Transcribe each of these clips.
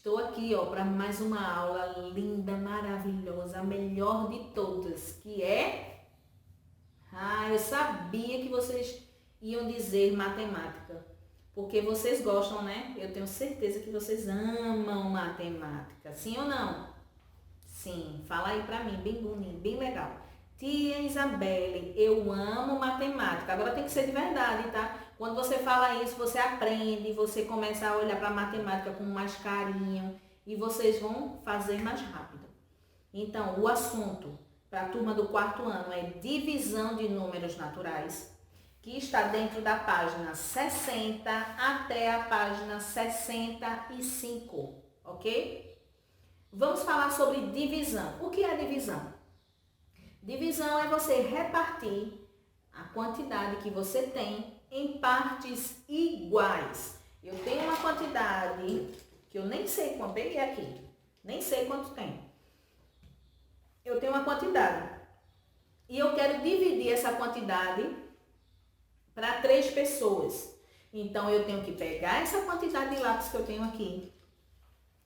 Estou aqui, ó, para mais uma aula linda, maravilhosa, a melhor de todas, que é... eu sabia que vocês iam dizer matemática, porque vocês gostam, né? Eu tenho certeza que vocês amam matemática, sim ou não? Sim, fala aí pra mim, bem bonito, bem legal. Tia Isabelle, eu amo matemática. Agora tem que ser de verdade, tá? Quando você fala isso, você aprende, você começa a olhar para a matemática com mais carinho e vocês vão fazer mais rápido. Então, o assunto para a turma do 4º ano é divisão de números naturais, que está dentro da página 60 até a página 65, ok? Vamos falar sobre divisão. O que é divisão? Divisão é você repartir a quantidade que você tem em partes iguais. Eu tenho uma quantidade que eu nem sei quanto, peguei aqui, nem sei quanto tem. Eu tenho uma quantidade e eu quero dividir essa quantidade para 3 pessoas. Então, eu tenho que pegar essa quantidade de lápis que eu tenho aqui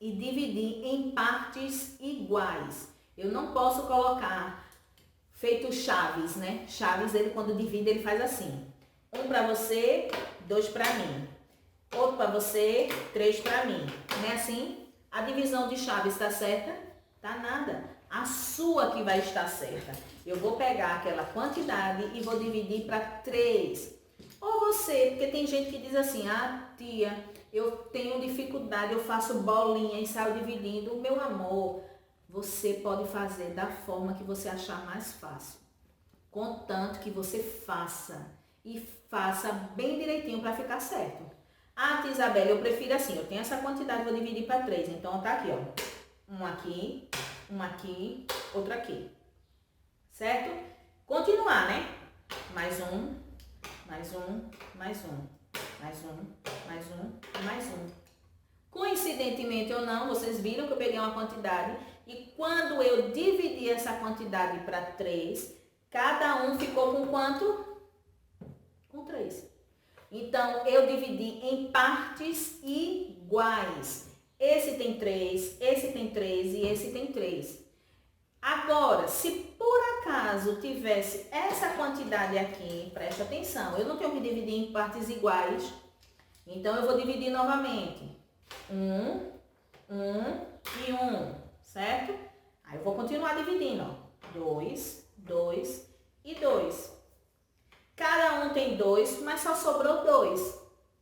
e dividir em partes iguais. Eu não posso colocar feito chaves, né? Chaves, ele quando divide, ele faz assim. 1 para você, 2 para mim. Outro para você, 3 para mim. Não é assim? A divisão de chaves está certa? Tá nada. A sua que vai estar certa. Eu vou pegar aquela quantidade e vou dividir para 3. Ou você, porque tem gente que diz assim, tia, eu tenho dificuldade, eu faço bolinha e saio dividindo. Meu amor, você pode fazer da forma que você achar mais fácil. Contanto que você faça. E faça bem direitinho para ficar certo. Tia Isabelle, eu prefiro assim, eu tenho essa quantidade, vou dividir para 3. Então, tá aqui, ó. Um aqui, outro aqui. Certo? Continuar, né? Mais um, mais um, mais um, mais um, mais um, mais um. Coincidentemente ou não, vocês viram que eu peguei uma quantidade e quando eu dividi essa quantidade para 3, cada um ficou com quanto? Com 3. Então, eu dividi em partes iguais. Esse tem 3, esse tem 3 e esse tem 3. Agora, se por acaso tivesse essa quantidade aqui, presta atenção, eu não tenho que dividir em partes iguais, então eu vou dividir novamente. 1 e 1, certo? Aí eu vou continuar dividindo, ó. 2, 2 e 2. Cada um tem 2, mas só sobrou 2.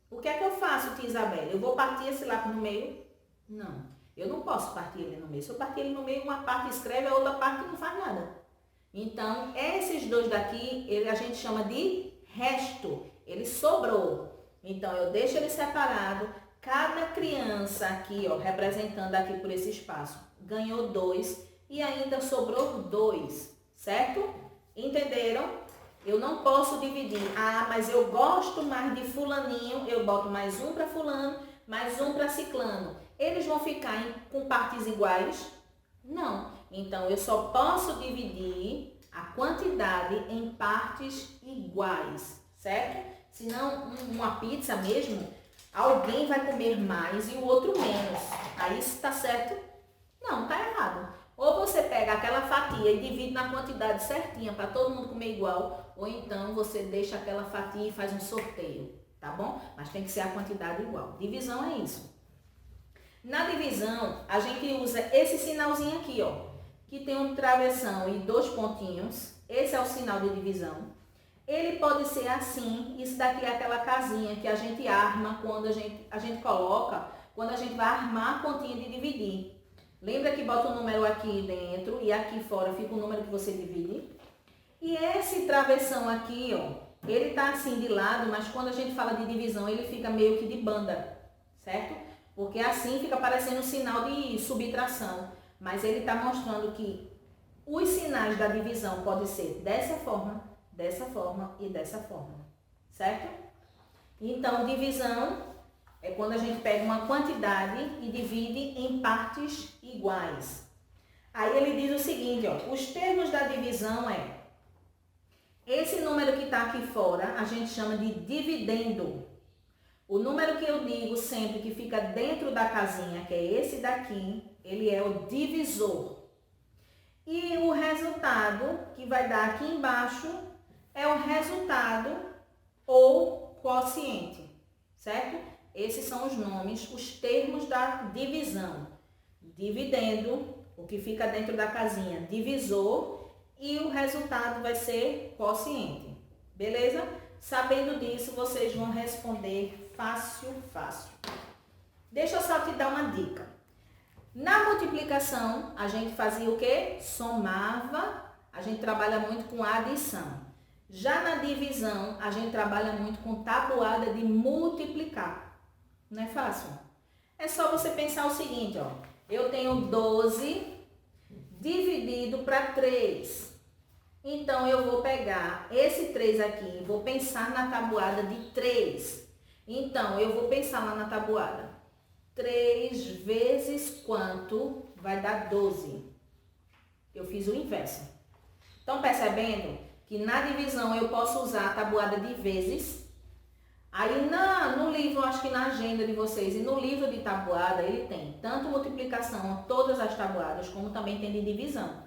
O que é que eu faço, tia Isabelle? Eu vou partir esse lápis no meio? Não, eu não posso partir ele no meio. Se eu partir ele no meio, uma parte escreve, a outra parte não faz nada. Então, esses 2 daqui, a gente chama de resto. Ele sobrou. Então, eu deixo ele separado. Cada criança aqui, ó, representando aqui por esse espaço, ganhou 2 e ainda sobrou 2, certo? Entenderam? Eu não posso dividir. Mas eu gosto mais de fulaninho, eu boto mais um para fulano, mais um para ciclano. Eles vão ficar com partes iguais? Não. Então, eu só posso dividir a quantidade em partes iguais, certo? Senão, uma pizza mesmo, alguém vai comer mais e o outro menos. Aí está certo? Não, está errado. Ou você pega aquela fatia e divide na quantidade certinha para todo mundo comer igual, ou então você deixa aquela fatia e faz um sorteio, tá bom? Mas tem que ser a quantidade igual. Divisão é isso. Na divisão, a gente usa esse sinalzinho aqui, ó, que tem um travessão e 2 pontinhos. Esse é o sinal de divisão. Ele pode ser assim, isso daqui é aquela casinha que a gente arma quando a gente coloca, quando a gente vai armar a continha de dividir. Lembra que bota o número aqui dentro e aqui fora fica o número que você divide? E esse travessão aqui, ó, ele tá assim de lado, mas quando a gente fala de divisão, ele fica meio que de banda, certo? Porque assim fica parecendo um sinal de subtração. Mas ele tá mostrando que os sinais da divisão podem ser dessa forma e dessa forma, certo? Então, divisão é quando a gente pega uma quantidade e divide em partes iguais. Aí ele diz o seguinte, ó, os termos da divisão esse número que está aqui fora, a gente chama de dividendo. O número que eu digo sempre que fica dentro da casinha, que é esse daqui, ele é o divisor. E o resultado que vai dar aqui embaixo é o resultado ou quociente, certo? Esses são os nomes, os termos da divisão. Dividendo, o que fica dentro da casinha, divisor, e o resultado vai ser quociente. Beleza? Sabendo disso, vocês vão responder fácil, fácil. Deixa eu só te dar uma dica. Na multiplicação, a gente fazia o quê? Somava, a gente trabalha muito com adição. Já na divisão, a gente trabalha muito com tabuada de multiplicar. Não é fácil? É só você pensar o seguinte, ó. Eu tenho 12 dividido para 3. Então, eu vou pegar esse 3 aqui, vou pensar na tabuada de 3. Então, eu vou pensar lá na tabuada. 3 vezes quanto vai dar 12? Eu fiz o inverso. Estão percebendo que na divisão eu posso usar a tabuada de vezes? Aí no livro, acho que na agenda de vocês e no livro de tabuada, ele tem tanto multiplicação, todas as tabuadas, como também tem de divisão.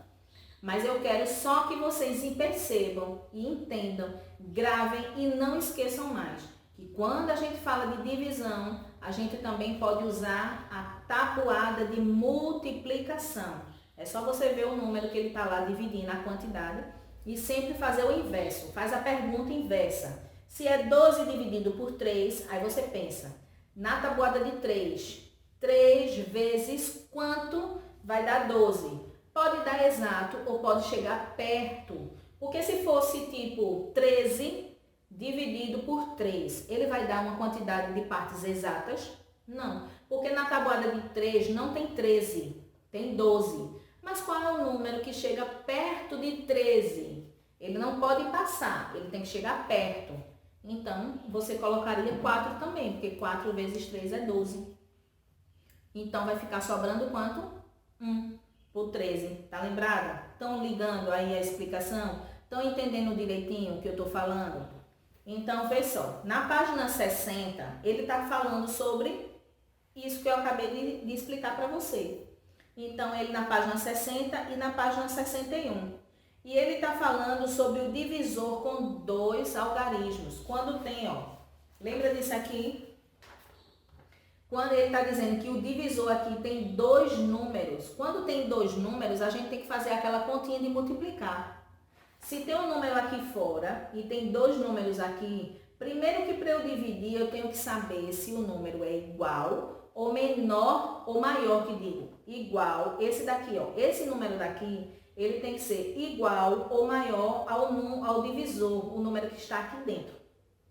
Mas eu quero só que vocês percebam e entendam, gravem e não esqueçam mais que quando a gente fala de divisão, a gente também pode usar a tabuada de multiplicação. É só você ver o número que ele está lá dividindo a quantidade e sempre fazer o inverso. Faz a pergunta inversa. Se é 12 dividido por 3, aí você pensa, na tabuada de 3, 3 vezes quanto vai dar 12? Pode dar exato ou pode chegar perto. Porque se fosse tipo 13 dividido por 3, ele vai dar uma quantidade de partes exatas? Não, porque na tabuada de 3 não tem 13, tem 12. Mas qual é o número que chega perto de 13? Ele não pode passar, ele tem que chegar perto. Então, você colocaria 4 também, porque 4 vezes 3 é 12. Então, vai ficar sobrando quanto? 1 por 13. Tá lembrada? Estão ligando aí a explicação? Estão entendendo direitinho o que eu estou falando? Então, vê só. Na página 60, ele está falando sobre isso que eu acabei de explicar para você. Então, ele na página 60 e na página 61. E ele está falando sobre o divisor com 2 algarismos. Quando tem, ó, lembra disso aqui? Quando ele está dizendo que o divisor aqui tem 2 números. Quando tem 2 números, a gente tem que fazer aquela continha de multiplicar. Se tem um número aqui fora e tem 2 números aqui, primeiro que para eu dividir, eu tenho que saber se o número é igual ou menor ou maior, que digo. Igual, esse daqui, ó, esse número daqui, ele tem que ser igual ou maior ao divisor, o número que está aqui dentro,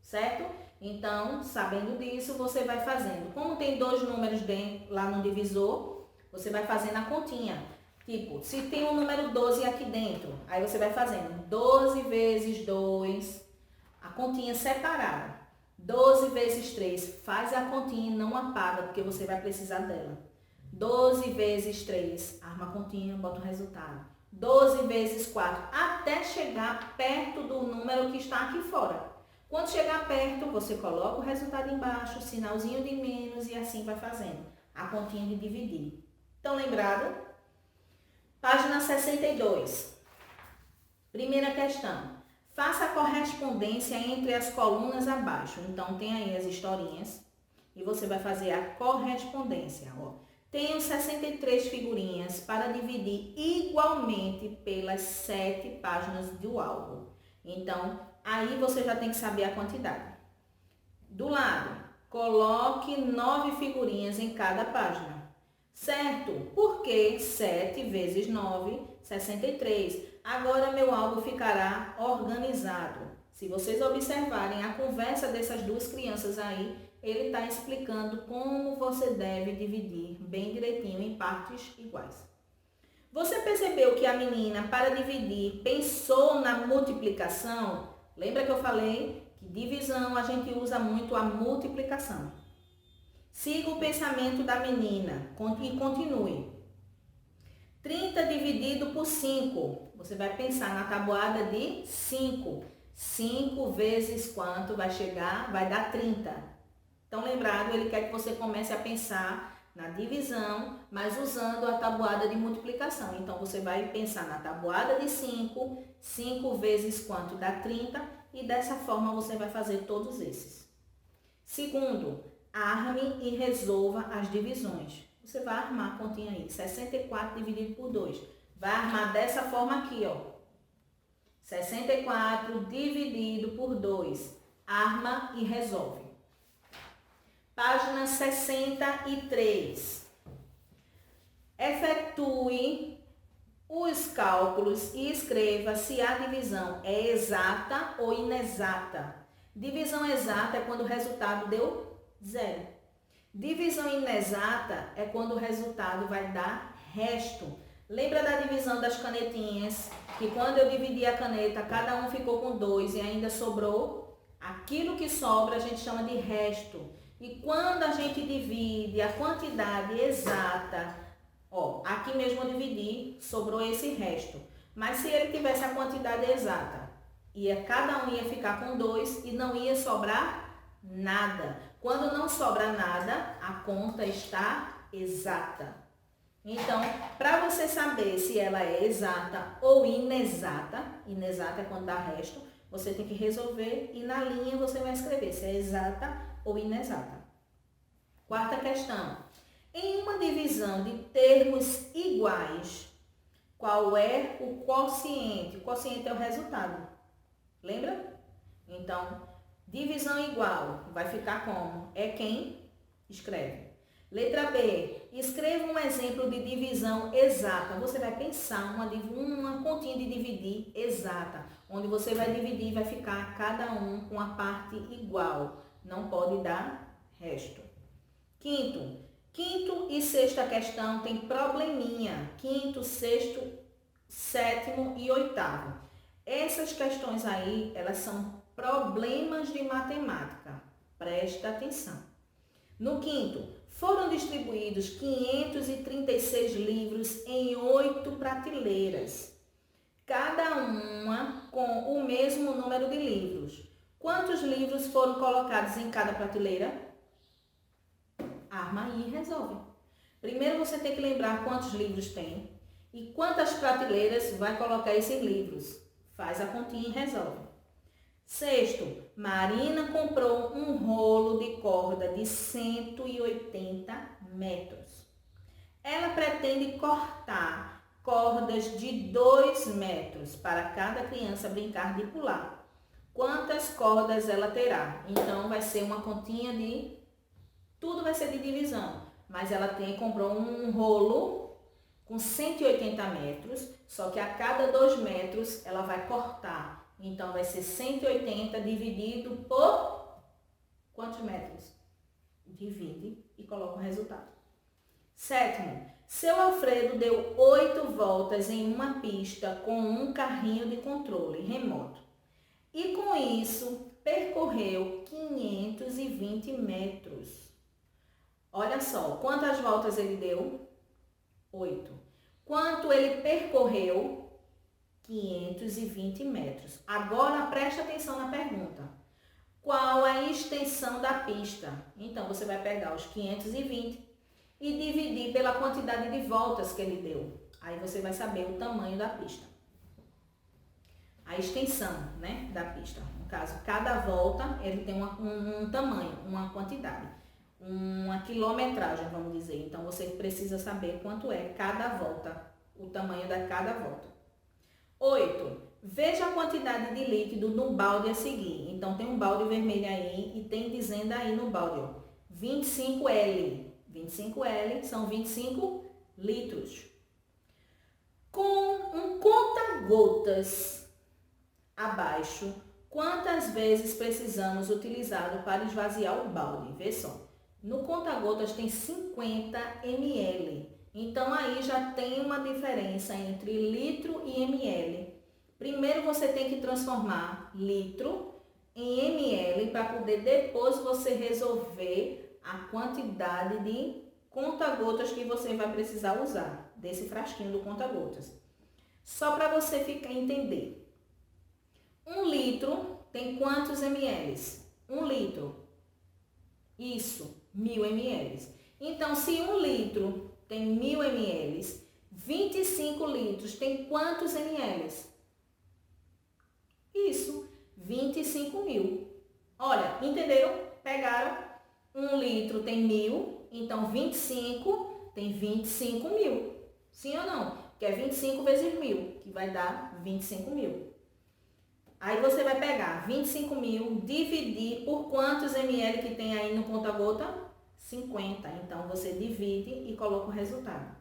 certo? Então, sabendo disso, você vai fazendo. Como tem 2 números lá no divisor, você vai fazendo a continha. Tipo, se tem o número 12 aqui dentro, aí você vai fazendo 12 vezes 2, a continha separada. 12 vezes 3, faz a continha e não apaga, porque você vai precisar dela. 12 vezes 3, arma a continha, bota o resultado. 12 vezes 4, até chegar perto do número que está aqui fora. Quando chegar perto, você coloca o resultado embaixo, sinalzinho de menos e assim vai fazendo a continha de dividir. Estão lembrados? Página 62. Primeira questão. Faça a correspondência entre as colunas abaixo. Então, tem aí as historinhas e você vai fazer a correspondência, ó. Tenho 63 figurinhas para dividir igualmente pelas 7 páginas do álbum. Então, aí você já tem que saber a quantidade. Do lado, coloque 9 figurinhas em cada página. Certo? Porque 7 vezes 9, 63. Agora meu álbum ficará organizado. Se vocês observarem a conversa dessas duas crianças aí, ele está explicando como você deve dividir bem direitinho em partes iguais. Você percebeu que a menina, para dividir, pensou na multiplicação? Lembra que eu falei que divisão a gente usa muito a multiplicação. Siga o pensamento da menina e continue. 30 dividido por 5. Você vai pensar na tabuada de 5. 5 vezes quanto vai chegar? Vai dar 30. Então, lembrado, ele quer que você comece a pensar na divisão, mas usando a tabuada de multiplicação. Então, você vai pensar na tabuada de 5, 5 vezes quanto dá 30, e dessa forma você vai fazer todos esses. Segundo, arme e resolva as divisões. Você vai armar a continha aí, 64 dividido por 2. Vai armar dessa forma aqui, ó. 64 dividido por 2. Arma e resolve. Página 63. Efetue os cálculos e escreva se a divisão é exata ou inexata. Divisão exata é quando o resultado deu 0. Divisão inexata é quando o resultado vai dar resto. Lembra da divisão das canetinhas? Que quando eu dividi a caneta, cada um ficou com 2 e ainda sobrou? Aquilo que sobra a gente chama de resto. E quando a gente divide a quantidade exata, ó, aqui mesmo eu dividi, sobrou esse resto. Mas se ele tivesse a quantidade exata, cada um ia ficar com 2 e não ia sobrar nada. Quando não sobra nada, a conta está exata. Então, para você saber se ela é exata ou inexata, inexata é quando dá resto, você tem que resolver e na linha você vai escrever se é exata ou inexata. Quarta questão. Em uma divisão de termos iguais, qual é o quociente? O quociente é o resultado. Lembra? Então, divisão igual vai ficar como? É quem escreve. Letra B. Escreva um exemplo de divisão exata. Você vai pensar uma continha de dividir exata, onde você vai dividir e vai ficar cada um com a parte igual. Não pode dar resto. Quinto e sexta questão tem probleminha. Quinto, sexto, sétimo e oitavo. Essas questões aí, elas são problemas de matemática. Presta atenção. No quinto, foram distribuídos 536 livros em 8 prateleiras, cada uma com o mesmo número de livros. Quantos livros foram colocados em cada prateleira? Arma aí e resolve. Primeiro você tem que lembrar quantos livros tem e quantas prateleiras vai colocar esses livros. Faz a continha e resolve. Sexto, Marina comprou um rolo de corda de 180 metros. Ela pretende cortar cordas de 2 metros para cada criança brincar de pular. Quantas cordas ela terá? Então, vai ser uma continha de... Tudo vai ser de divisão, mas ela comprou um rolo com 180 metros, só que a cada 2 metros ela vai cortar. Então, vai ser 180 dividido por quantos metros? Divide e coloca o resultado. Sétimo, seu Alfredo deu 8 voltas em uma pista com um carrinho de controle remoto. E com isso, percorreu 520 metros. Olha só, quantas voltas ele deu? 8. Quanto ele percorreu? 520 metros. Agora preste atenção na pergunta. Qual a extensão da pista? Então, você vai pegar os 520 e dividir pela quantidade de voltas que ele deu. Aí você vai saber o tamanho da pista. A extensão, né, da pista. No caso, cada volta ele tem um tamanho, uma quantidade. Uma quilometragem, vamos dizer. Então, você precisa saber quanto é cada volta, o tamanho da cada volta. 8. Veja a quantidade de líquido no balde a seguir. Então, tem um balde vermelho aí e tem dizendo aí no balde, ó, 25L. 25L são 25 litros. Com um conta-gotas abaixo, quantas vezes precisamos utilizá-lo para esvaziar o balde? Vê só. No conta-gotas tem 50 ml. Então, aí já tem uma diferença entre litro e ml. Primeiro, você tem que transformar litro em ml para poder depois você resolver a quantidade de conta-gotas que você vai precisar usar desse frasquinho do conta-gotas. Só para você entender. 1 litro tem quantos ml? 1 litro. Isso, 1000 ml. Então, se 1 litro tem 1000 ml, 25 litros tem quantos ml? Isso, 25 mil. Olha, entenderam? Pegaram? 1 litro tem 1000, então 25 tem 25 mil. Sim ou não? Que é 25 vezes 1000, que vai dar 25 mil. Aí você vai pegar 25 mil, dividir por quantos ml que tem aí no conta-gota? 50. Então, você divide e coloca o resultado.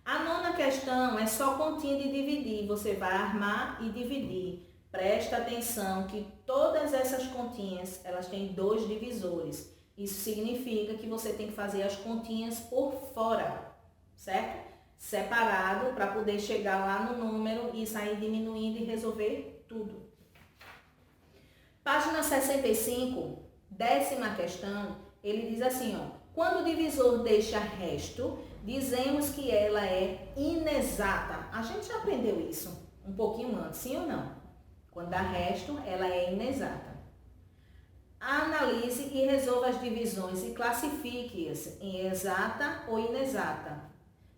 A nona questão é só continha de dividir. Você vai armar e dividir. Presta atenção que todas essas continhas, elas têm 2 divisores. Isso significa que você tem que fazer as continhas por fora, certo? Separado para poder chegar lá no número e sair diminuindo e resolver tudo. Página 65, 10ª questão, ele diz assim, ó, quando o divisor deixa resto, dizemos que ela é inexata. A gente já aprendeu isso um pouquinho antes, sim ou não? Quando dá resto, ela é inexata. Analise e resolva as divisões e classifique-as em exata ou inexata.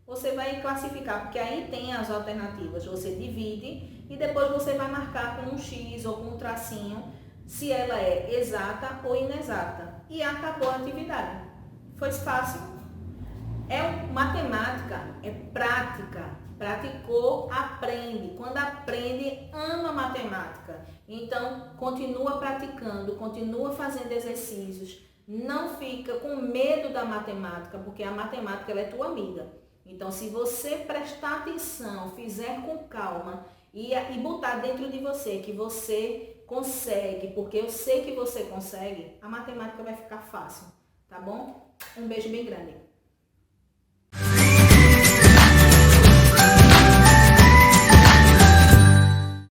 Você vai classificar, porque aí tem as alternativas. Você divide e depois você vai marcar com um X ou com um tracinho se ela é exata ou inexata. E acabou a atividade. Foi fácil? Matemática é prática. Praticou, aprende. Quando aprende, ama matemática. Então, continua praticando, continua fazendo exercícios. Não fica com medo da matemática, porque a matemática ela é tua amiga. Então, se você prestar atenção, fizer com calma e botar dentro de você que você consegue, porque eu sei que você consegue, a matemática vai ficar fácil, tá bom? Um beijo bem grande.